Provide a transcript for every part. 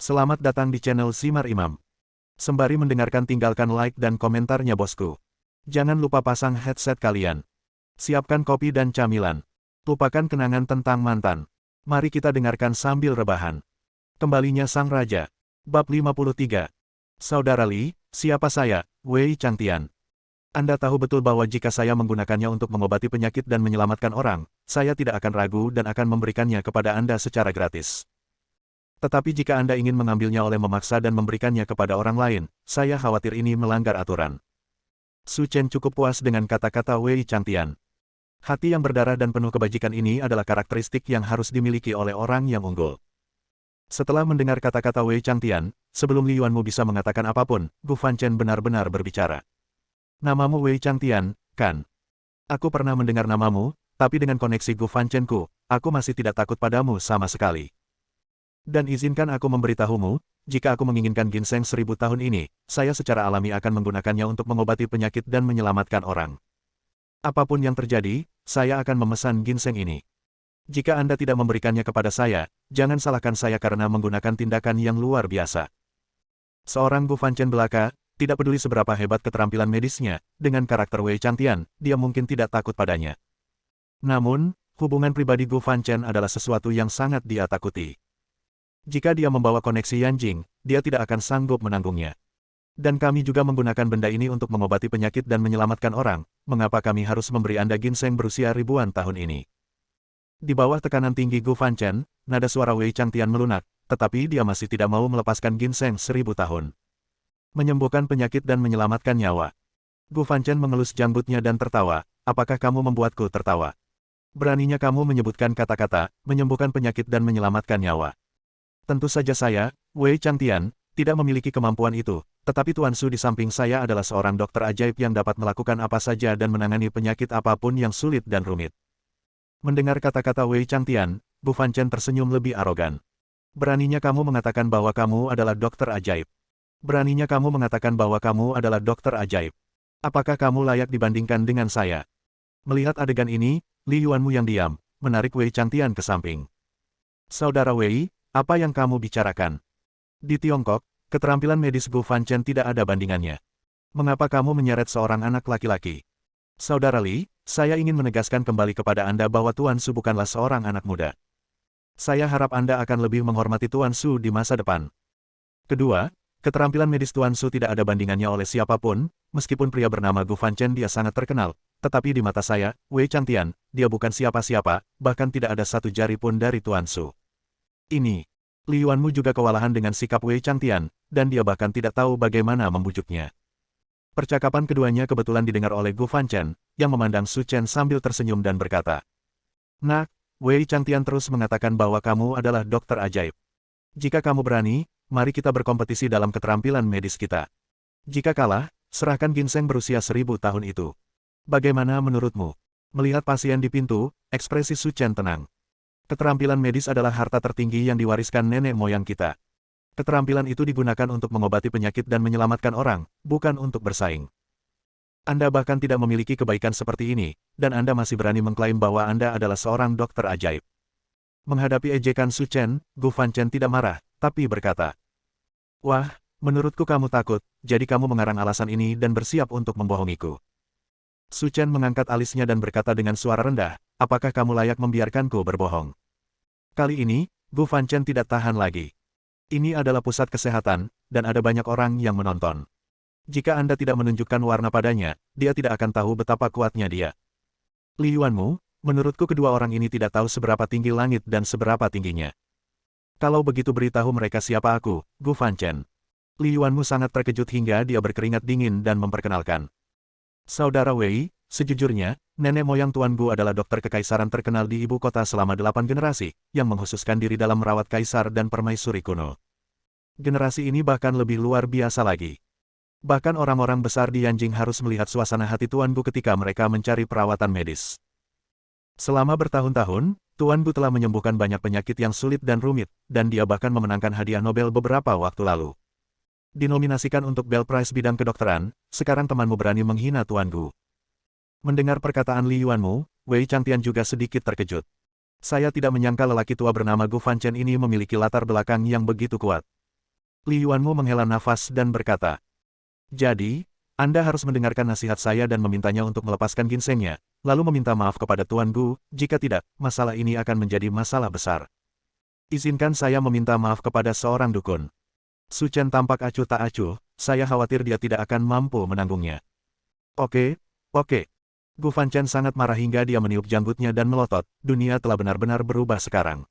Selamat datang di channel Simar Imam. Sembari mendengarkan tinggalkan like dan komentarnya bosku. Jangan lupa pasang headset kalian. Siapkan kopi dan camilan. Lupakan kenangan tentang mantan. Mari kita dengarkan sambil rebahan. Kembalinya Sang Raja. Bab 53. Saudara Li, siapa saya, Wei Changtian? Anda tahu betul bahwa jika saya menggunakannya untuk mengobati penyakit dan menyelamatkan orang, saya tidak akan ragu dan akan memberikannya kepada Anda secara gratis. Tetapi jika Anda ingin mengambilnya oleh memaksa dan memberikannya kepada orang lain, saya khawatir ini melanggar aturan. Su Chen cukup puas dengan kata-kata Wei Changtian. Hati yang berdarah dan penuh kebajikan ini adalah karakteristik yang harus dimiliki oleh orang yang unggul. Setelah mendengar kata-kata Wei Changtian, sebelum Li Yuanmu bisa mengatakan apapun, Gu Fanchen benar-benar berbicara. Namamu Wei Changtian, kan? Aku pernah mendengar namamu, tapi dengan koneksi Gu Fanchenku, aku masih tidak takut padamu sama sekali. Dan izinkan aku memberitahumu, jika aku menginginkan ginseng 1000 tahun ini, saya secara alami akan menggunakannya untuk mengobati penyakit dan menyelamatkan orang. Apapun yang terjadi, saya akan memesan ginseng ini. Jika Anda tidak memberikannya kepada saya, jangan salahkan saya karena menggunakan tindakan yang luar biasa. Seorang Gu Fanchen belaka, tidak peduli seberapa hebat keterampilan medisnya, dengan karakter Wei Changtian, dia mungkin tidak takut padanya. Namun, hubungan pribadi Gu Fanchen adalah sesuatu yang sangat dia takuti. Jika dia membawa koneksi Yanjing, dia tidak akan sanggup menanggungnya. Dan kami juga menggunakan benda ini untuk mengobati penyakit dan menyelamatkan orang, mengapa kami harus memberi Anda ginseng berusia ribuan tahun ini? Di bawah tekanan tinggi Gu Fanchen, nada suara Wei Changtian melunak, tetapi dia masih tidak mau melepaskan ginseng 1000 tahun. Menyembuhkan penyakit dan menyelamatkan nyawa. Gu Fanchen mengelus janggutnya dan tertawa, apakah kamu membuatku tertawa? Beraninya kamu menyebutkan kata-kata, menyembuhkan penyakit dan menyelamatkan nyawa. Tentu saja saya, Wei Changtian, tidak memiliki kemampuan itu, tetapi Tuan Su di samping saya adalah seorang dokter ajaib yang dapat melakukan apa saja dan menangani penyakit apapun yang sulit dan rumit. Mendengar kata-kata Wei Changtian, Gu Fanchen tersenyum lebih arogan. Beraninya kamu mengatakan bahwa kamu adalah dokter ajaib. Beraninya kamu mengatakan bahwa kamu adalah dokter ajaib. Apakah kamu layak dibandingkan dengan saya? Melihat adegan ini, Li Yuanmu yang diam, menarik Wei Changtian ke samping. Saudara Wei, apa yang kamu bicarakan? Di Tiongkok, keterampilan medis Gu Fanchen tidak ada bandingannya. Mengapa kamu menyeret seorang anak laki-laki? Saudara Li, saya ingin menegaskan kembali kepada Anda bahwa Tuan Su bukanlah seorang anak muda. Saya harap Anda akan lebih menghormati Tuan Su di masa depan. Kedua, keterampilan medis Tuan Su tidak ada bandingannya oleh siapapun, meskipun pria bernama Gu Fanchen dia sangat terkenal, tetapi di mata saya, Wei Changtian, dia bukan siapa-siapa, bahkan tidak ada satu jari pun dari Tuan Su. Ini, Li Yuanmu juga kewalahan dengan sikap Wei Changtian, dan dia bahkan tidak tahu bagaimana membujuknya. Percakapan keduanya kebetulan didengar oleh Gu Fanchen, yang memandang Su Chen sambil tersenyum dan berkata, "Nak, Wei Changtian terus mengatakan bahwa kamu adalah dokter ajaib. Jika kamu berani, mari kita berkompetisi dalam keterampilan medis kita. Jika kalah, serahkan ginseng berusia 1000 tahun itu. Bagaimana menurutmu?" Melihat pasien di pintu, ekspresi Su Chen tenang. Keterampilan medis adalah harta tertinggi yang diwariskan nenek moyang kita. Keterampilan itu digunakan untuk mengobati penyakit dan menyelamatkan orang, bukan untuk bersaing. Anda bahkan tidak memiliki kebaikan seperti ini, dan Anda masih berani mengklaim bahwa Anda adalah seorang dokter ajaib. Menghadapi ejekan Su Chen, Gu Fanchen tidak marah, tapi berkata, "Wah, menurutku kamu takut, jadi kamu mengarang alasan ini dan bersiap untuk membohongiku." Su Chen mengangkat alisnya dan berkata dengan suara rendah, "Apakah kamu layak membiarkanku berbohong?" Kali ini, Gu Fanchen tidak tahan lagi. Ini adalah pusat kesehatan, dan ada banyak orang yang menonton. Jika Anda tidak menunjukkan warna padanya, dia tidak akan tahu betapa kuatnya dia. Li Yuanmu, menurutku kedua orang ini tidak tahu seberapa tinggi langit dan seberapa tingginya. Kalau begitu beritahu mereka siapa aku, Gu Fanchen. Li Yuanmu sangat terkejut hingga dia berkeringat dingin dan memperkenalkan. Saudara Wei, sejujurnya, nenek moyang Tuan Gu adalah dokter kekaisaran terkenal di ibu kota selama 8 generasi, yang menghususkan diri dalam merawat kaisar dan permaisuri kuno. Generasi ini bahkan lebih luar biasa lagi. Bahkan orang-orang besar di Yanjing harus melihat suasana hati Tuan Gu ketika mereka mencari perawatan medis. Selama bertahun-tahun, Tuan Gu telah menyembuhkan banyak penyakit yang sulit dan rumit, dan dia bahkan memenangkan hadiah Nobel beberapa waktu lalu. Dinominasikan untuk Bell Prize bidang kedokteran, sekarang temanmu berani menghina Tuan Gu. Mendengar perkataan Li Yuanmu, Wei Changtian juga sedikit terkejut. Saya tidak menyangka lelaki tua bernama Gu Fanchen ini memiliki latar belakang yang begitu kuat. Li Yuanmu menghela nafas dan berkata, "Jadi, Anda harus mendengarkan nasihat saya dan memintanya untuk melepaskan ginsengnya, lalu meminta maaf kepada Tuan Gu, jika tidak, masalah ini akan menjadi masalah besar. Izinkan saya meminta maaf kepada seorang dukun." Su Chen tampak acuh tak acuh, saya khawatir dia tidak akan mampu menanggungnya. Oke, oke. Gu Fanchen sangat marah hingga dia meniup janggutnya dan melotot, dunia telah benar-benar berubah sekarang.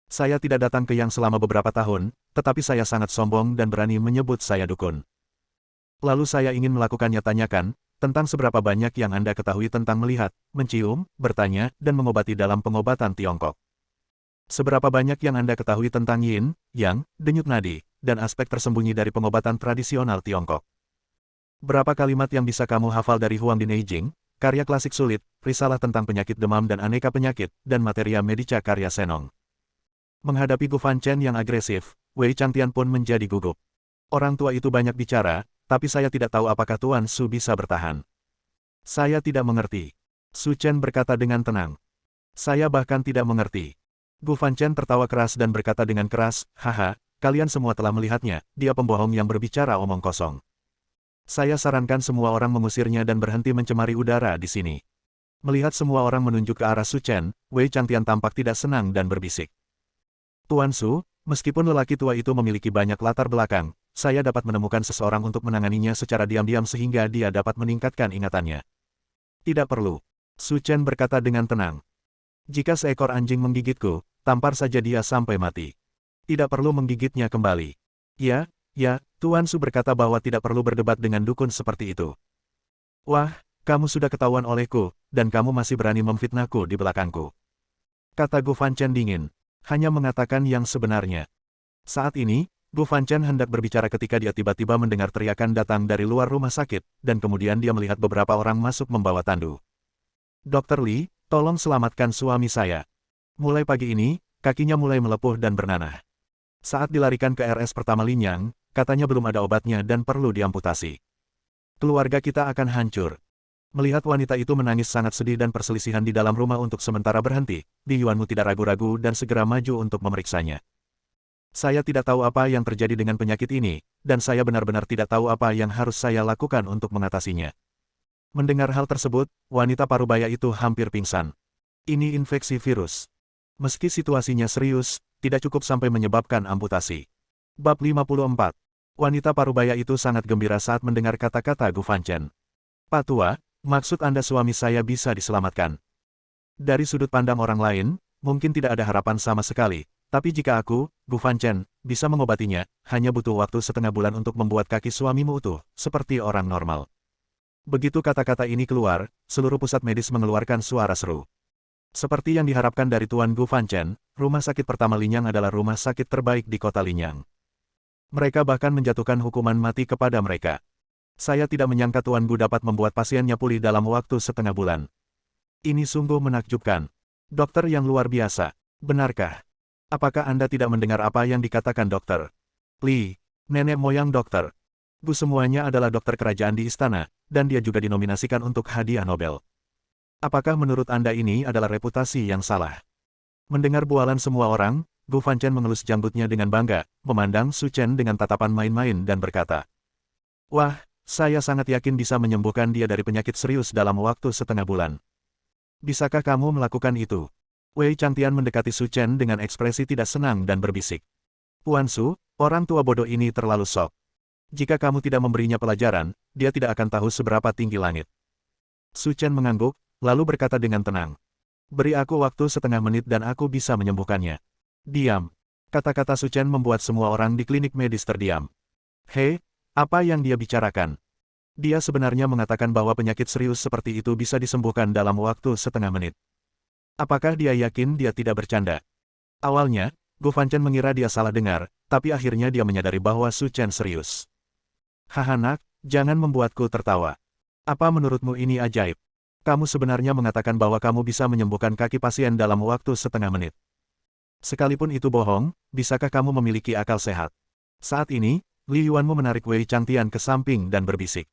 Saya tidak datang ke Yang selama beberapa tahun, tetapi saya sangat sombong dan berani menyebut saya dukun. Lalu saya ingin melakukannya tanyakan, tentang seberapa banyak yang Anda ketahui tentang melihat, mencium, bertanya, dan mengobati dalam pengobatan Tiongkok. Seberapa banyak yang Anda ketahui tentang Yin, Yang, denyut nadi, dan aspek tersembunyi dari pengobatan tradisional Tiongkok. Berapa kalimat yang bisa kamu hafal dari Huang Din Neijing, karya klasik sulit, risalah tentang penyakit demam dan aneka penyakit, dan materia medica karya Senong. Menghadapi Gu Fanchen yang agresif, Wei Changtian pun menjadi gugup. Orang tua itu banyak bicara, tapi saya tidak tahu apakah Tuan Su bisa bertahan. Saya tidak mengerti. Su Chen berkata dengan tenang. Saya bahkan tidak mengerti. Gu Fanchen tertawa keras dan berkata dengan keras, "Haha, kalian semua telah melihatnya, dia pembohong yang berbicara omong kosong. Saya sarankan semua orang mengusirnya dan berhenti mencemari udara di sini." Melihat semua orang menunjuk ke arah Su Chen, Wei Changtian tampak tidak senang dan berbisik. "Tuan Su, meskipun lelaki tua itu memiliki banyak latar belakang, saya dapat menemukan seseorang untuk menanganinya secara diam-diam sehingga dia dapat meningkatkan ingatannya." "Tidak perlu." Su Chen berkata dengan tenang. "Jika seekor anjing menggigitku, tampar saja dia sampai mati. Tidak perlu menggigitnya kembali." "Ya, Tuan Su berkata bahwa tidak perlu berdebat dengan dukun seperti itu." "Wah, kamu sudah ketahuan olehku, dan kamu masih berani memfitnahku di belakangku," kata Gu Fanchen dingin. "Hanya mengatakan yang sebenarnya." Saat ini, Gu Fanchen hendak berbicara ketika dia tiba-tiba mendengar teriakan datang dari luar rumah sakit, dan kemudian dia melihat beberapa orang masuk membawa tandu. "Dokter Li, tolong selamatkan suami saya." Mulai pagi ini, kakinya mulai melepuh dan bernanah. Saat dilarikan ke RS pertama Linyang, katanya belum ada obatnya dan perlu diamputasi. "Keluarga kita akan hancur." Melihat wanita itu menangis sangat sedih dan perselisihan di dalam rumah untuk sementara berhenti, Li Yuanmu tidak ragu-ragu dan segera maju untuk memeriksanya. "Saya tidak tahu apa yang terjadi dengan penyakit ini, dan saya benar-benar tidak tahu apa yang harus saya lakukan untuk mengatasinya." Mendengar hal tersebut, wanita parubaya itu hampir pingsan. Ini infeksi virus. Meski situasinya serius, tidak cukup sampai menyebabkan amputasi. Bab 54. Wanita parubaya itu sangat gembira saat mendengar kata-kata Gu Fanchen. "Pak Tua, maksud Anda suami saya bisa diselamatkan?" Dari sudut pandang orang lain, mungkin tidak ada harapan sama sekali. Tapi jika aku, Gu Fanchen, bisa mengobatinya, hanya butuh waktu setengah bulan untuk membuat kaki suamimu utuh, seperti orang normal. Begitu kata-kata ini keluar, seluruh pusat medis mengeluarkan suara seru. Seperti yang diharapkan dari Tuan Gu Fanchen, rumah sakit pertama Linyang adalah rumah sakit terbaik di kota Linyang. Mereka bahkan menjatuhkan hukuman mati kepada mereka. Saya tidak menyangka Tuan Gu dapat membuat pasiennya pulih dalam waktu setengah bulan. Ini sungguh menakjubkan. Dokter yang luar biasa. Benarkah? Apakah Anda tidak mendengar apa yang dikatakan dokter Li, nenek moyang dokter Gu semuanya adalah dokter kerajaan di istana, dan dia juga dinominasikan untuk hadiah Nobel. Apakah menurut Anda ini adalah reputasi yang salah? Mendengar bualan semua orang, Gu Fanchen mengelus janggutnya dengan bangga, memandang Su Chen dengan tatapan main-main dan berkata, "Wah, saya sangat yakin bisa menyembuhkan dia dari penyakit serius dalam waktu setengah bulan. Bisakah kamu melakukan itu?" Wei Changtian mendekati Su Chen dengan ekspresi tidak senang dan berbisik. "Tuan Su, orang tua bodoh ini terlalu sok. Jika kamu tidak memberinya pelajaran, dia tidak akan tahu seberapa tinggi langit." Su Chen mengangguk, lalu berkata dengan tenang, "Beri aku waktu setengah menit dan aku bisa menyembuhkannya." "Diam." Kata-kata Su Chen membuat semua orang di klinik medis terdiam. "Hei, apa yang dia bicarakan? Dia sebenarnya mengatakan bahwa penyakit serius seperti itu bisa disembuhkan dalam waktu setengah menit. Apakah dia yakin dia tidak bercanda?" Awalnya, Gu Fanchen mengira dia salah dengar, tapi akhirnya dia menyadari bahwa Su Chen serius. "Haha nak, jangan membuatku tertawa. Apa menurutmu ini ajaib? Kamu sebenarnya mengatakan bahwa kamu bisa menyembuhkan kaki pasien dalam waktu setengah menit. Sekalipun itu bohong, bisakah kamu memiliki akal sehat?" Saat ini, Li Yuanmu menarik Wei Changtian ke samping dan berbisik.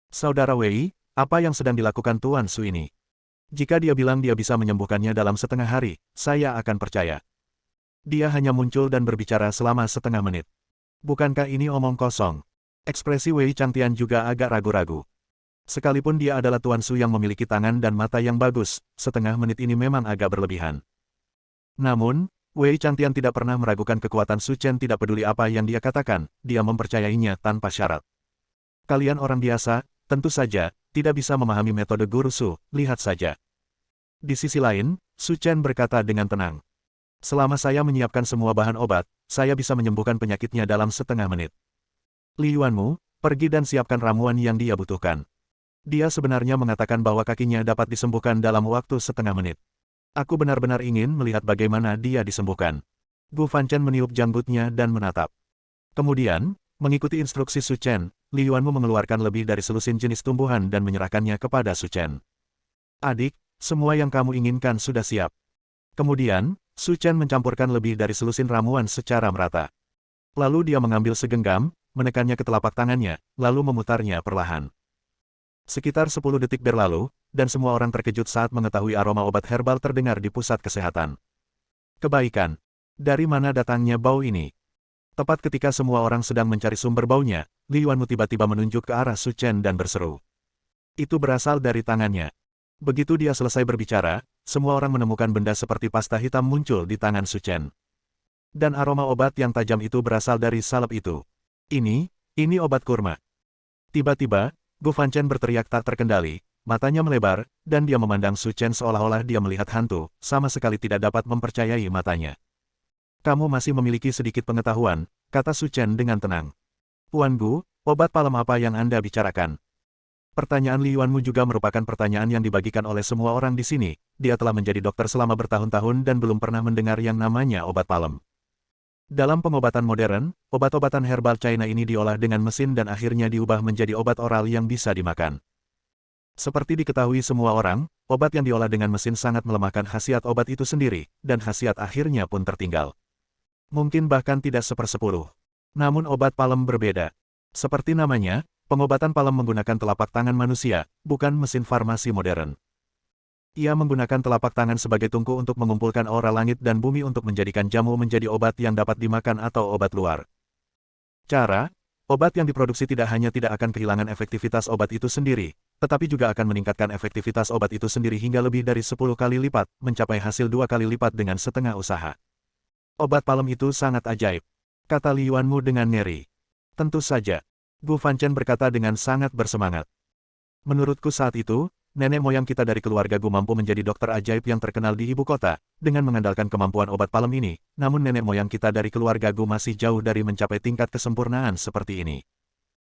"Saudara Wei, apa yang sedang dilakukan Tuan Su ini? Jika dia bilang dia bisa menyembuhkannya dalam setengah hari, saya akan percaya. Dia hanya muncul dan berbicara selama setengah menit. Bukankah ini omong kosong? Ekspresi Wei Changtian juga agak ragu-ragu. Sekalipun dia adalah Tuan Su yang memiliki tangan dan mata yang bagus, setengah menit ini memang agak berlebihan. Namun, Wei Changtian tidak pernah meragukan kekuatan Su Chen, tidak peduli apa yang dia katakan, dia mempercayainya tanpa syarat. Kalian orang biasa, tentu saja, tidak bisa memahami metode Guru Su, lihat saja. Di sisi lain, Su Chen berkata dengan tenang. Selama saya menyiapkan semua bahan obat, saya bisa menyembuhkan penyakitnya dalam setengah menit. Li Yuanmu, pergi dan siapkan ramuan yang dia butuhkan. Dia sebenarnya mengatakan bahwa kakinya dapat disembuhkan dalam waktu setengah menit. Aku benar-benar ingin melihat bagaimana dia disembuhkan. Gu Fanchen meniup janggutnya dan menatap. Kemudian, mengikuti instruksi Su Chen, Li Yuanmu mengeluarkan lebih dari selusin jenis tumbuhan dan menyerahkannya kepada Su Chen. Adik, semua yang kamu inginkan sudah siap. Kemudian, Su Chen mencampurkan lebih dari selusin ramuan secara merata. Lalu dia mengambil segenggam, menekannya ke telapak tangannya, lalu memutarnya perlahan. Sekitar 10 detik berlalu, dan semua orang terkejut saat mengetahui aroma obat herbal terdengar di pusat kesehatan. Kebaikan. Dari mana datangnya bau ini? Tepat ketika semua orang sedang mencari sumber baunya, Li Yuanmu tiba-tiba menunjuk ke arah Su Chen dan berseru. Itu berasal dari tangannya. Begitu dia selesai berbicara, semua orang menemukan benda seperti pasta hitam muncul di tangan Su Chen. Dan aroma obat yang tajam itu berasal dari salep itu. Ini obat kurma. Tiba-tiba, Gu Fanchen berteriak tak terkendali, matanya melebar, dan dia memandang Su Chen seolah-olah dia melihat hantu, sama sekali tidak dapat mempercayai matanya. Kamu masih memiliki sedikit pengetahuan, kata Su Chen dengan tenang. Tuan Gu, obat palem apa yang Anda bicarakan? Pertanyaan Li Yuanmu juga merupakan pertanyaan yang dibagikan oleh semua orang di sini. Dia telah menjadi dokter selama bertahun-tahun dan belum pernah mendengar yang namanya obat palem. Dalam pengobatan modern, obat-obatan herbal China ini diolah dengan mesin dan akhirnya diubah menjadi obat oral yang bisa dimakan. Seperti diketahui semua orang, obat yang diolah dengan mesin sangat melemahkan khasiat obat itu sendiri, dan khasiat akhirnya pun tertinggal. Mungkin bahkan tidak sepersepuluh. Namun obat palem berbeda. Seperti namanya, pengobatan palem menggunakan telapak tangan manusia, bukan mesin farmasi modern. Ia menggunakan telapak tangan sebagai tungku untuk mengumpulkan aura langit dan bumi untuk menjadikan jamu menjadi obat yang dapat dimakan atau obat luar. Obat yang diproduksi tidak hanya tidak akan kehilangan efektivitas obat itu sendiri, tetapi juga akan meningkatkan efektivitas obat itu sendiri hingga lebih dari 10 kali lipat, mencapai hasil 2 kali lipat dengan setengah usaha. Obat palem itu sangat ajaib, kata Li Yuanmu dengan ngeri. Tentu saja, Gu Fanchen berkata dengan sangat bersemangat. Menurutku saat itu, nenek moyang kita dari keluarga Gu mampu menjadi dokter ajaib yang terkenal di ibu kota, dengan mengandalkan kemampuan obat palem ini, namun nenek moyang kita dari keluarga Gu masih jauh dari mencapai tingkat kesempurnaan seperti ini.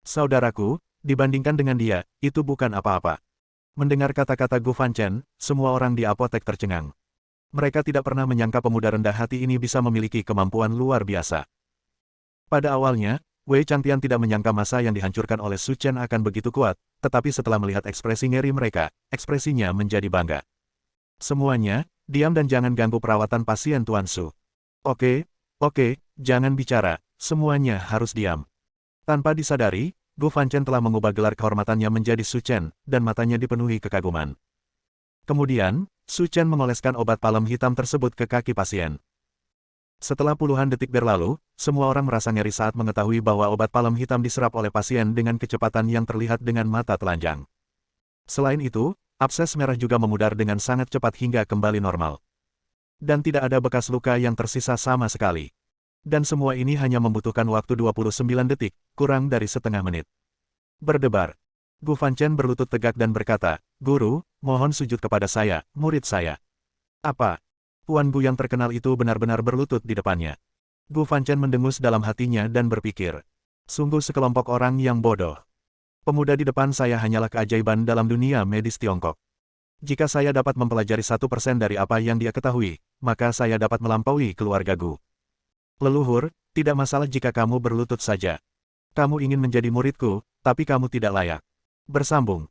Saudaraku, dibandingkan dengan dia, itu bukan apa-apa. Mendengar kata-kata Gu Fanchen, semua orang di apotek tercengang. Mereka tidak pernah menyangka pemuda rendah hati ini bisa memiliki kemampuan luar biasa. Pada awalnya, Wei Changtian tidak menyangka masa yang dihancurkan oleh Su Chen akan begitu kuat, tetapi setelah melihat ekspresi ngeri mereka, ekspresinya menjadi bangga. Semuanya, diam dan jangan ganggu perawatan pasien Tuan Su. Oke, jangan bicara, semuanya harus diam. Tanpa disadari, Gu Fanchen telah mengubah gelar kehormatannya menjadi Su Chen, dan matanya dipenuhi kekaguman. Kemudian, Su Chen mengoleskan obat palem hitam tersebut ke kaki pasien. Setelah puluhan detik berlalu, semua orang merasa ngeri saat mengetahui bahwa obat palem hitam diserap oleh pasien dengan kecepatan yang terlihat dengan mata telanjang. Selain itu, abses merah juga memudar dengan sangat cepat hingga kembali normal. Dan tidak ada bekas luka yang tersisa sama sekali. Dan semua ini hanya membutuhkan waktu 29 detik, kurang dari setengah menit. Berdebar. Gu Fanchen berlutut tegak dan berkata, Guru, mohon sujud kepada saya, murid saya. Apa? Tuan Gu yang terkenal itu benar-benar berlutut di depannya. Gu Fanchen mendengus dalam hatinya dan berpikir. Sungguh sekelompok orang yang bodoh. Pemuda di depan saya hanyalah keajaiban dalam dunia medis Tiongkok. Jika saya dapat mempelajari 1% dari apa yang dia ketahui, maka saya dapat melampaui keluarga Gu. Leluhur, tidak masalah jika kamu berlutut saja. Kamu ingin menjadi muridku, tapi kamu tidak layak. Bersambung.